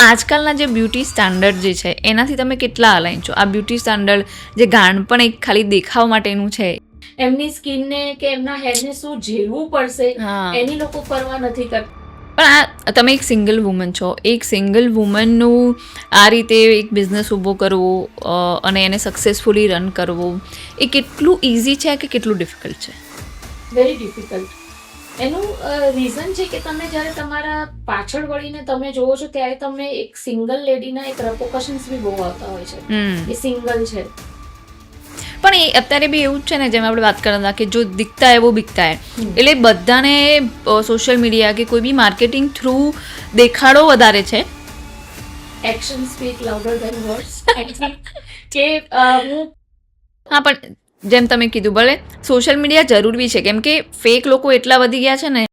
આજકાલના જે beauty standard જે છે એનાથી તમે કેટલા અલાઈન છો? આ બ્યુટી સ્ટાન્ડર્ડ જે ગાણ પણ એક ખાલી દેખાવ માટેનું છે, એમની સ્કિનને કે એમના હેરને શું ઝેલવું પડશે હા. એની લોકો પરવા નથી કરતા. પણ આ તમે એક સિંગલ વુમન છો, એક સિંગલ વુમનનું આ રીતે એક બિઝનેસ ઊભો કરવો અને એને સક્સેસફુલી રન કરવો એ કેટલું ઇઝી છે કે કેટલું ડિફિકલ્ટ છે? Very difficult. એનું રીઝન છે કે તમે જ્યારે તમારા પાછળ વળીને તમે જોવો છો ત્યારે તમે એક સિંગલ લેડીના એક રેપોકશન્સ બી બહુ આવતા હોય છે. એ સિંગલ છે. પણ એ અત્યારે બી એવું જ છે ને, જેમ આપણે વાત કરતા કે જો દિખતા હે વો બિકતા હે, એટલે બધાને સોશિયલ મીડિયા કે કોઈ બી માર્કેટિંગ થ્રુ દેખાડો વધારે છે. Action speak louder than words. કે હું હા, પણ જેમ તમે કીધું ભલે સોશિયલ મીડિયા જરૂરી છે, કેમ કે ફેક લોકો એટલા વધી ગયા છે ને